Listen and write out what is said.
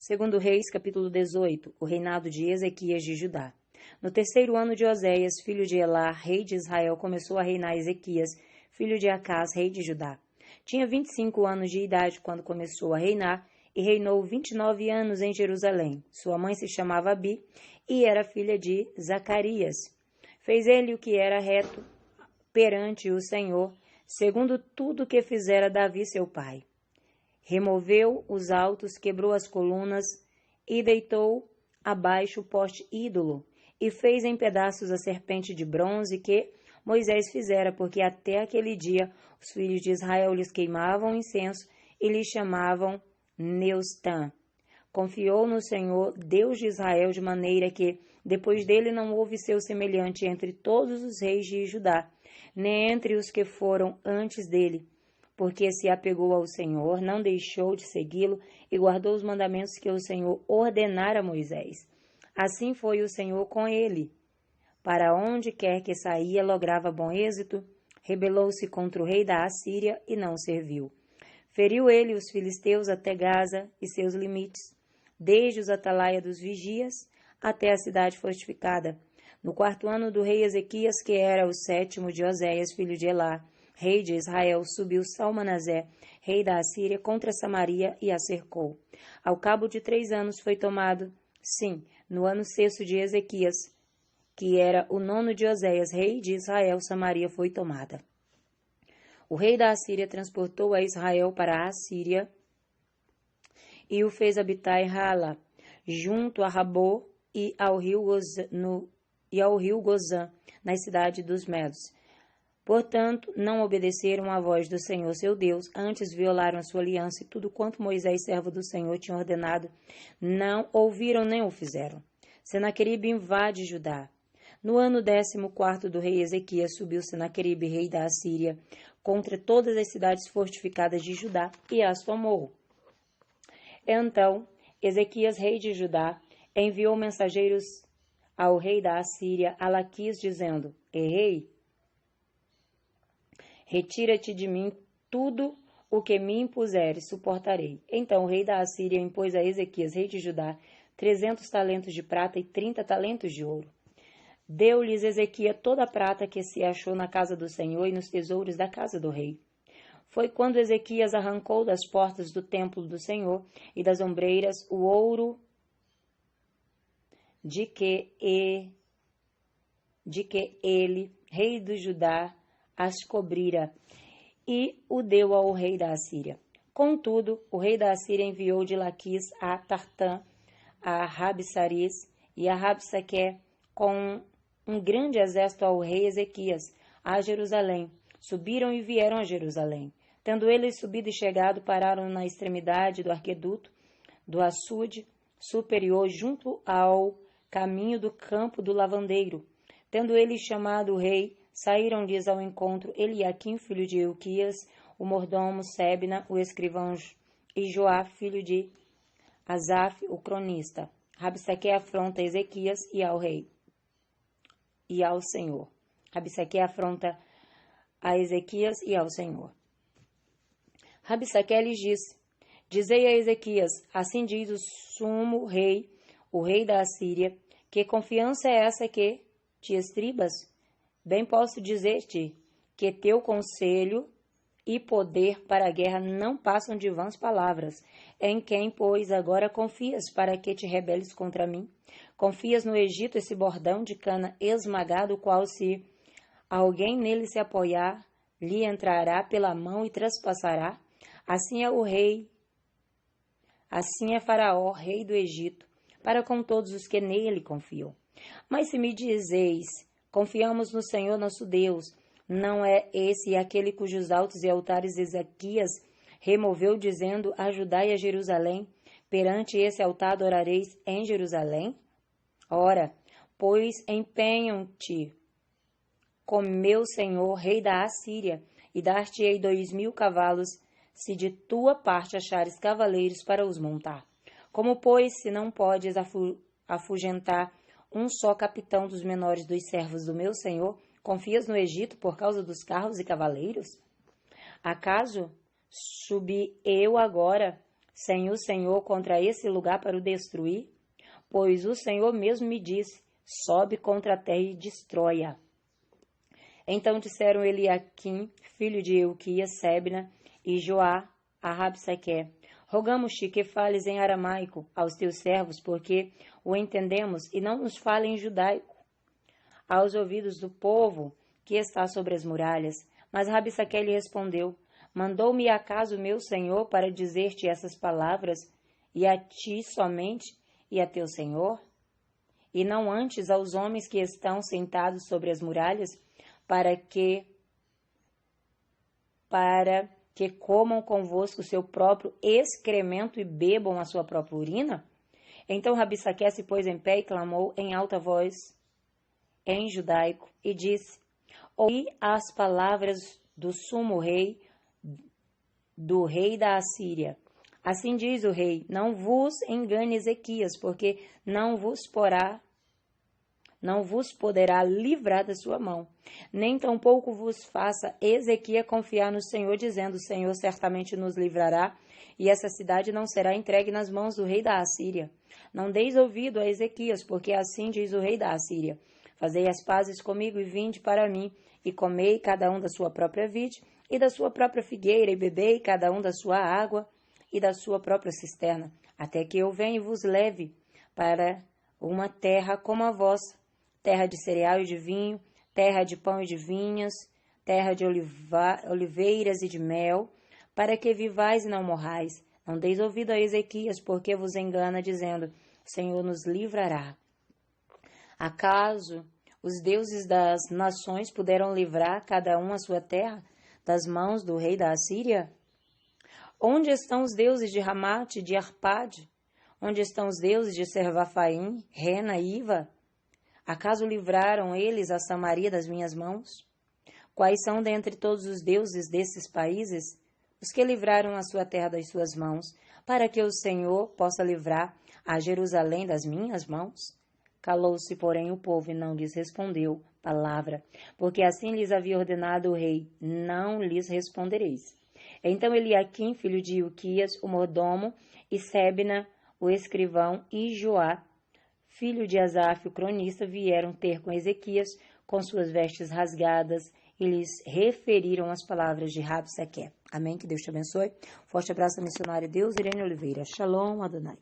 Segundo Reis, capítulo 18, o reinado de Ezequias de Judá. No terceiro ano de Oséias, filho de Elá, rei de Israel, começou a reinar Ezequias, filho de Acás, rei de Judá. Tinha 25 anos de idade quando começou a reinar e reinou 29 anos em Jerusalém. Sua mãe se chamava Abi e era filha de Zacarias. Fez ele o que era reto perante o Senhor, segundo tudo que fizera Davi seu pai. Removeu os altos, quebrou as colunas e deitou abaixo o poste ídolo, e fez em pedaços a serpente de bronze que Moisés fizera, porque até aquele dia os filhos de Israel lhes queimavam incenso e lhes chamavam Neustã. Confiou no Senhor, Deus de Israel, de maneira que, depois dele, não houve seu semelhante entre todos os reis de Judá, nem entre os que foram antes dele, porque se apegou ao Senhor, não deixou de segui-lo e guardou os mandamentos que o Senhor ordenara a Moisés. Assim foi o Senhor com ele. Para onde quer que saía, lograva bom êxito. Rebelou-se contra o rei da Assíria e não serviu. Feriu ele os filisteus até Gaza e seus limites, desde os atalaia dos vigias até a cidade fortificada. No quarto ano do rei Ezequias, que era o 7º de Oséias, filho de Elá, rei de Israel, subiu Salmanasé, rei da Assíria, contra Samaria e a cercou. Ao cabo de 3 anos foi tomado, sim, no ano 6º de Ezequias, que era o 9º de Oséias, rei de Israel, Samaria foi tomada. O rei da Assíria transportou a Israel para a Assíria e o fez habitar em Hala, junto a Rabô e ao rio Gozã, na cidade dos Medos. Portanto, não obedeceram à voz do Senhor seu Deus, antes violaram a sua aliança e tudo quanto Moisés, servo do Senhor, tinha ordenado, não ouviram nem o fizeram. Senaqueribe invade Judá. No ano 14º do rei Ezequias, subiu Senaqueribe, rei da Assíria, contra todas as cidades fortificadas de Judá e as tomou. Então, Ezequias, rei de Judá, enviou mensageiros ao rei da Assíria, a Laquis, dizendo: Rei, retira-te de mim tudo o que me impuseres, suportarei. Então o rei da Assíria impôs a Ezequias, rei de Judá, 300 talentos de prata e 30 talentos de ouro. Deu-lhes Ezequias toda a prata que se achou na casa do Senhor e nos tesouros da casa do rei. Foi quando Ezequias arrancou das portas do templo do Senhor e das ombreiras o ouro de que ele, rei do Judá, as cobrira, e o deu ao rei da Assíria. Contudo, o rei da Assíria enviou de Laquis a Tartã, a Rabsaris e a Rabsaque com um grande exército ao rei Ezequias, a Jerusalém. Subiram e vieram a Jerusalém. Tendo eles subido e chegado, pararam na extremidade do arqueduto do açude superior, junto ao caminho do campo do lavandeiro. Tendo eles chamado o rei, saíram-lhes ao encontro Eliaquim, filho de Euquias, o mordomo Sebna, o escrivão, e Joá, filho de Asaf, o cronista. Rabsaque afronta Ezequias e ao rei e ao Senhor. Rabsaque afronta a Ezequias e ao Senhor. Rabsaque lhes disse: Dizei a Ezequias, assim diz o sumo rei, o rei da Assíria, que confiança é essa que te estribas? Bem posso dizer-te que teu conselho e poder para a guerra não passam de vãs palavras. Em quem, pois, agora confias para que te rebeles contra mim? Confias no Egito esse bordão de cana esmagado, o qual, se alguém nele se apoiar, lhe entrará pela mão e traspassará? Assim é o rei, assim é Faraó, rei do Egito, para com todos os que nele confiam. Mas se me dizeis: confiamos no Senhor nosso Deus, não é esse aquele cujos altos e altares Ezequias removeu, dizendo: ajudai a Jerusalém, perante esse altar adorareis em Jerusalém? Ora, pois empenham-te com meu senhor, rei da Assíria, e dar-te-ei 2.000 cavalos, se de tua parte achares cavaleiros para os montar. Como, pois, se não podes afugentar um só capitão dos menores dos servos do meu senhor, confias no Egito por causa dos carros e cavaleiros? Acaso subi eu agora, sem o Senhor contra esse lugar para o destruir? Pois o Senhor mesmo me disse, sobe contra a terra e destrói-a. Então disseram Eliaquim, filho de Euquias, Sebna, e Joá, a Rabsaque, rogamos-te que fales em aramaico aos teus servos, porque o entendemos, e não nos fale em judaico, aos ouvidos do povo que está sobre as muralhas. Mas Rabsaque lhe respondeu, mandou-me acaso meu senhor para dizer-te essas palavras, e a ti somente, e a teu senhor? E não antes aos homens que estão sentados sobre as muralhas, para que comam convosco o seu próprio excremento e bebam a sua própria urina? Então Rabsaque se pôs em pé e clamou em alta voz, em judaico, e disse, ouvi as palavras do sumo rei, do rei da Assíria. Assim diz o rei, não vos engane Ezequias, porque não vos poderá livrar da sua mão, nem tampouco vos faça Ezequias confiar no Senhor, dizendo, o Senhor certamente nos livrará, e essa cidade não será entregue nas mãos do rei da Assíria. Não deis ouvido a Ezequias, porque assim diz o rei da Assíria, fazei as pazes comigo e vinde para mim, e comei cada um da sua própria vide, e da sua própria figueira, e bebei cada um da sua água, e da sua própria cisterna, até que eu venha e vos leve para uma terra como a vossa, terra de cereal e de vinho, terra de pão e de vinhas, terra de oliveiras e de mel, para que vivais e não morrais. Não deis ouvido a Ezequias, porque vos engana, dizendo, o Senhor nos livrará. Acaso os deuses das nações puderam livrar cada um a sua terra das mãos do rei da Assíria? Onde estão os deuses de Ramate, de Arpade? Onde estão os deuses de Servafaim, Rena e Iva? Acaso livraram eles a Samaria das minhas mãos? Quais são dentre todos os deuses desses países os que livraram a sua terra das suas mãos, para que o Senhor possa livrar a Jerusalém das minhas mãos? Calou-se, porém, o povo e não lhes respondeu palavra, porque assim lhes havia ordenado o rei, não lhes respondereis. Então Eliaquim, filho de Ilquias, o mordomo, e Sebna, o escrivão, e Joá, filho de Asaf, o cronista, vieram ter com Ezequias, com suas vestes rasgadas, e lhes referiram as palavras de Rabsaque. Amém? Que Deus te abençoe. Forte abraço, missionário Deus, Irene Oliveira. Shalom, Adonai.